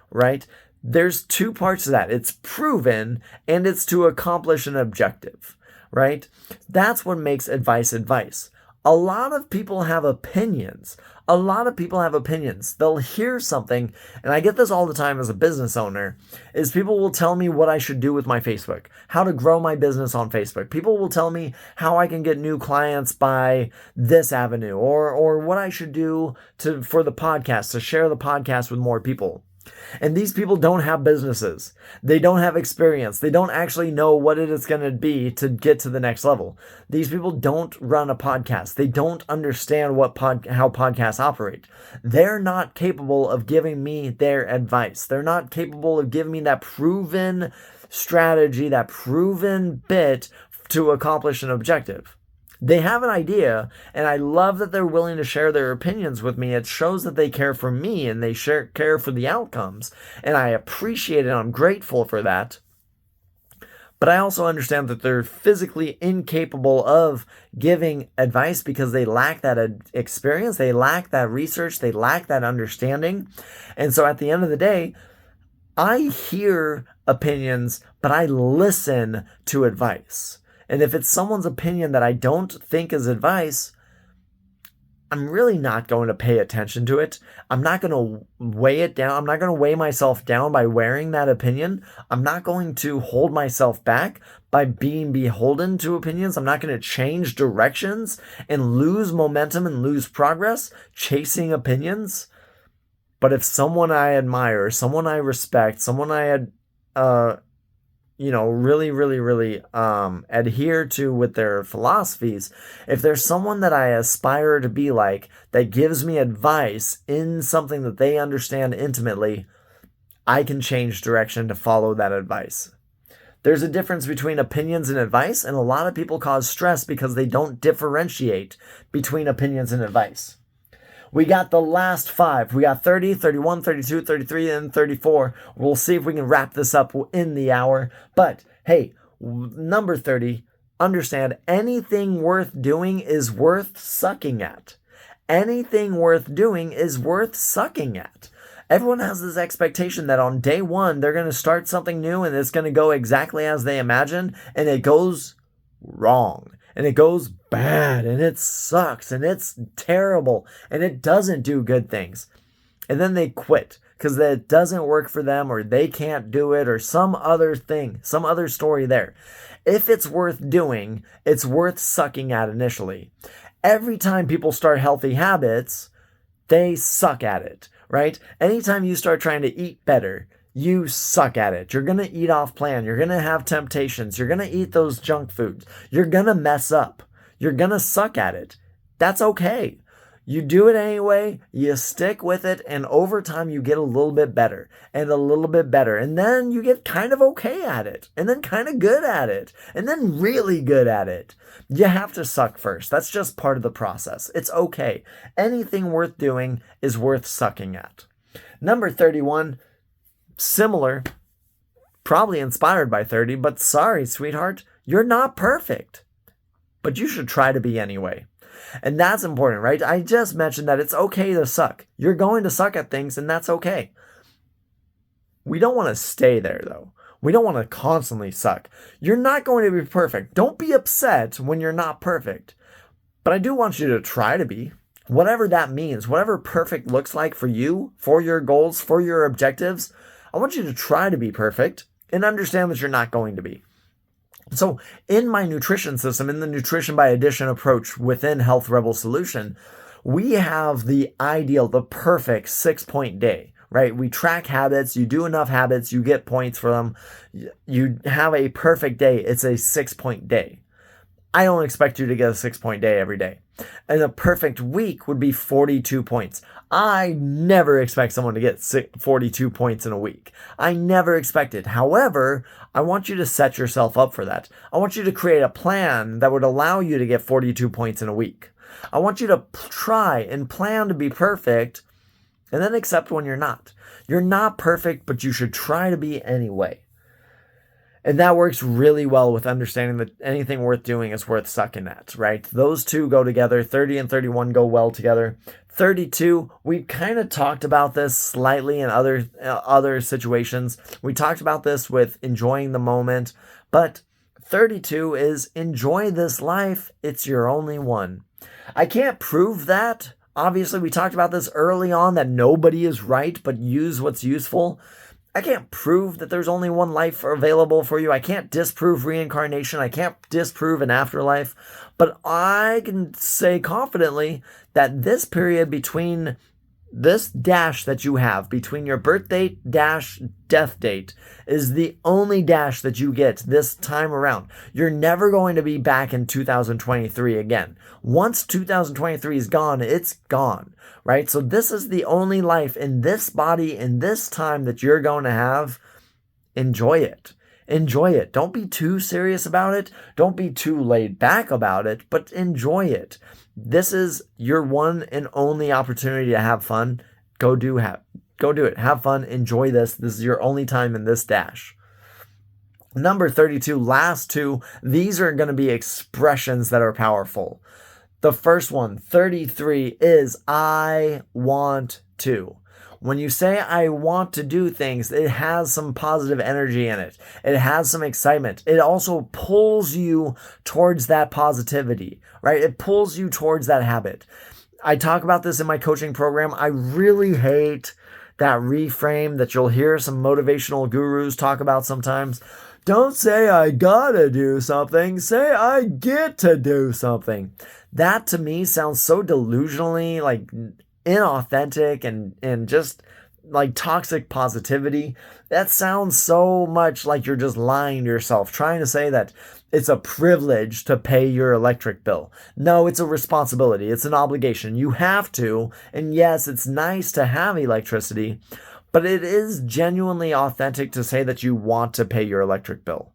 right? There's 2 parts to that. It's proven and it's to accomplish an objective, right? That's what makes advice advice. A lot of people have opinions. They'll hear something, and I get this all the time as a business owner, is people will tell me what I should do with my Facebook, how to grow my business on Facebook. People will tell me how I can get new clients by this avenue, or what I should do for the podcast, to share the podcast with more people. And these people don't have businesses. They don't have experience. They don't actually know what it is going to be to get to the next level. These people don't run a podcast. They don't understand how podcasts operate. They're not capable of giving me their advice. They're not capable of giving me that proven strategy, that proven bit to accomplish an objective. They have an idea, and I love that they're willing to share their opinions with me. It shows that they care for me and they care for the outcomes, and I appreciate it. I'm grateful for that. But I also understand that they're physically incapable of giving advice because they lack that experience, they lack that research, they lack that understanding. And so at the end of the day, I hear opinions, but I listen to advice. And if it's someone's opinion that I don't think is advice, I'm really not going to pay attention to it. I'm not going to weigh it down. I'm not going to weigh myself down by wearing that opinion. I'm not going to hold myself back by being beholden to opinions. I'm not going to change directions and lose momentum and lose progress chasing opinions. But if someone I admire, someone I respect, someone I had, really adhere to with their philosophies, if there's someone that I aspire to be like that gives me advice in something that they understand intimately, I can change direction to follow that advice. There's a difference between opinions and advice, and a lot of people cause stress because they don't differentiate between opinions and advice. We got the last 5. We got 30, 31, 32, 33, and 34. We'll see if we can wrap this up in the hour. But hey, number 30, understand anything worth doing is worth sucking at. Anything worth doing is worth sucking at. Everyone has this expectation that on day 1, they're going to start something new and it's going to go exactly as they imagined, and it goes wrong. And it goes bad, and it sucks, and it's terrible, and it doesn't do good things. And then they quit because it doesn't work for them, or they can't do it, or some other thing, some other story there. If it's worth doing, it's worth sucking at initially. Every time people start healthy habits, they suck at it, right? Anytime you start trying to eat better, you suck at it. You're going to eat off plan. You're going to have temptations. You're going to eat those junk foods. You're going to mess up. You're going to suck at it. That's okay. You do it anyway. You stick with it. And over time, you get a little bit better and a little bit better. And then you get kind of okay at it. And then kind of good at it. And then really good at it. You have to suck first. That's just part of the process. It's okay. Anything worth doing is worth sucking at. Number 31. Similar, probably inspired by 30, but sorry, sweetheart, you're not perfect, but you should try to be anyway. And that's important, right? I just mentioned that it's okay to suck. You're going to suck at things, and that's okay. We don't want to stay there, though. We don't want to constantly suck. You're not going to be perfect. Don't be upset when you're not perfect, but I do want you to try to be. Whatever that means, whatever perfect looks like for you, for your goals, for your objectives, I want you to try to be perfect and understand that you're not going to be. So in my nutrition system, in the nutrition by addition approach within Health Rebel Solution, we have the ideal, the perfect 6-point day, right? We track habits. You do enough habits, you get points for them. You have a perfect day. It's a 6-point day. I don't expect you to get a 6-point day every day. And a perfect week would be 42 points. I never expect someone to get 42 points in a week. I never expect it. However, I want you to set yourself up for that. I want you to create a plan that would allow you to get 42 points in a week. I want you to try and plan to be perfect and then accept when you're not. You're not perfect, but you should try to be anyway. And that works really well with understanding that anything worth doing is worth sucking at, right? Those two go together. 30 and 31 go well together. 32, we kind of talked about this slightly in other situations. We talked about this with enjoying the moment, but 32 is enjoy this life. It's your only one. I can't prove that. Obviously, we talked about this early on that nobody is right, but use what's useful. I can't prove that there's only one life available for you. I can't disprove reincarnation. I can't disprove an afterlife. But I can say confidently that this period between this dash that you have, between your birth date dash death date, is the only dash that you get this time around. You're never going to be back in 2023 again. Once 2023 is gone, it's gone. Right? So this is the only life in this body in this time that you're going to have. Enjoy it. Enjoy it. Don't be too serious about it. Don't be too laid back about it, but enjoy it. This is your one and only opportunity to have fun. Go do it. Have fun. Enjoy this. This is your only time in this dash. Number 32, last two, these are going to be expressions that are powerful. The first one, 33, is I want to. When you say I want to do things, it has some positive energy in it. It has some excitement. It also pulls you towards that positivity, right? It pulls you towards that habit. I talk about this in my coaching program. I really hate that reframe that you'll hear some motivational gurus talk about sometimes. Don't say I gotta do something, say I get to do something. That to me sounds so delusionally like inauthentic and just like toxic positivity. That sounds so much like you're just lying to yourself, trying to say that it's a privilege to pay your electric bill. No, it's a responsibility. It's an obligation. You have to. And yes, it's nice to have electricity, but it is genuinely authentic to say that you want to pay your electric bill.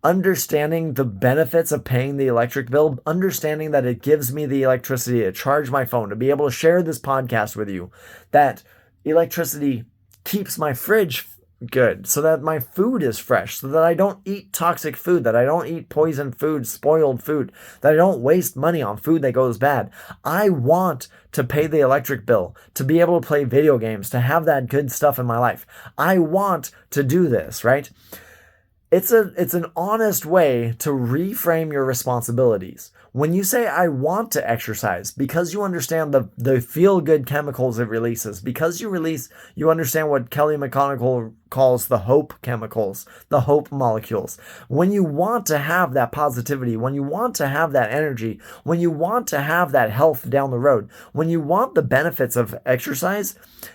Understanding the benefits of paying the electric bill, understanding that it gives me the electricity to charge my phone, to be able to share this podcast with you, that electricity keeps my fridge good, so that my food is fresh, so that I don't eat toxic food, that I don't eat poisoned food, spoiled food, that I don't waste money on food that goes bad. I want to pay the electric bill, to be able to play video games, to have that good stuff in my life. I want to do this, right? It's an honest way to reframe your responsibilities. When you say, I want to exercise, because you understand the feel-good chemicals it releases, because you understand what Kelly McConaughey calls the hope chemicals, the hope molecules. When you want to have that positivity, when you want to have that energy, when you want to have that health down the road, when you want the benefits of exercise,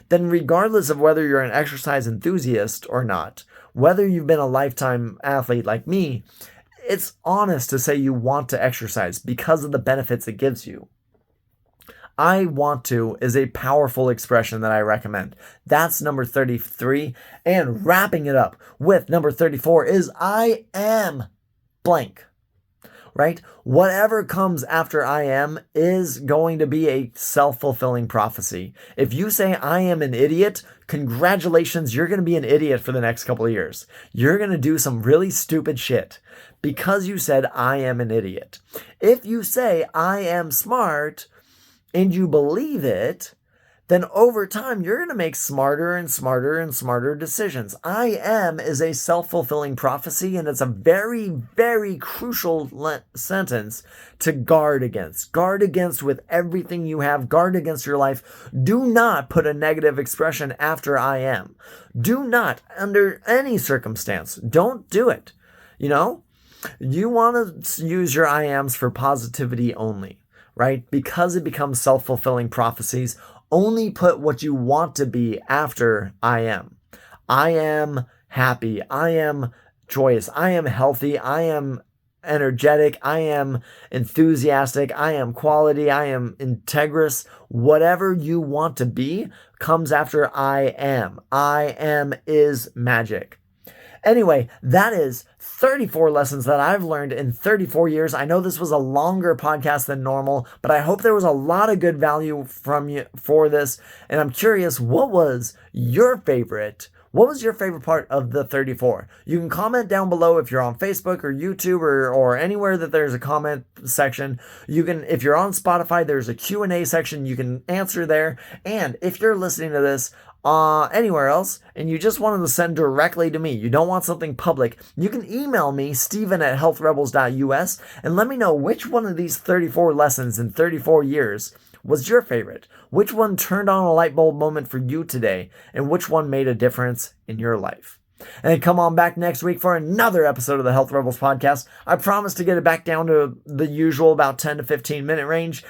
then regardless of whether you're an exercise enthusiast or not, whether you've been a lifetime athlete like me, it's honest to say you want to exercise because of the benefits it gives you. I want to is a powerful expression that I recommend. That's number 33. And wrapping it up with number 34 is I am blank. Right? Whatever comes after I am is going to be a self-fulfilling prophecy. If you say I am an idiot, congratulations, you're going to be an idiot for the next couple of years. You're going to do some really stupid shit because you said I am an idiot. If you say I am smart and you believe it, then over time, you're going to make smarter and smarter and smarter decisions. I am is a self-fulfilling prophecy, and it's a very, very crucial sentence to guard against. Guard against with everything you have. Guard against your life. Do not put a negative expression after I am. Do not, under any circumstance, don't do it. You know, you want to use your I ams for positivity only, right? Because it becomes self-fulfilling prophecies. Only put what you want to be after I am. I am happy. I am joyous. I am healthy. I am energetic. I am enthusiastic. I am quality. I am integrous. Whatever you want to be comes after I am. I am is magic. Anyway, that is 34 lessons that I've learned in 34 years. I know this was a longer podcast than normal, but I hope there was a lot of good value from you for this. And I'm curious, what was your favorite? What was your favorite part of the 34? You can comment down below if you're on Facebook or YouTube or anywhere that there's a comment section. You can, if you're on Spotify, there's a Q&A section. You can answer there. And if you're listening to this anywhere else, and you just wanted to send directly to me, you don't want something public, you can email me, steven@healthrebels.us, and let me know which one of these 34 lessons in 34 years was your favorite. Which one turned on a light bulb moment for you today, and which one made a difference in your life? And come on back next week for another episode of the Health Rebels podcast. I promise to get it back down to the usual about 10 to 15 minute range.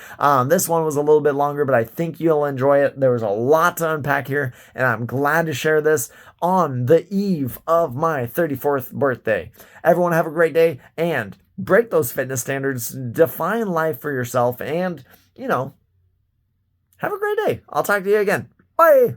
This one was a little bit longer, but I think you'll enjoy it. There was a lot to unpack here, and I'm glad to share this on the eve of my 34th birthday. Everyone have a great day, and break those fitness standards, define life for yourself, and, have a great day. I'll talk to you again. Bye.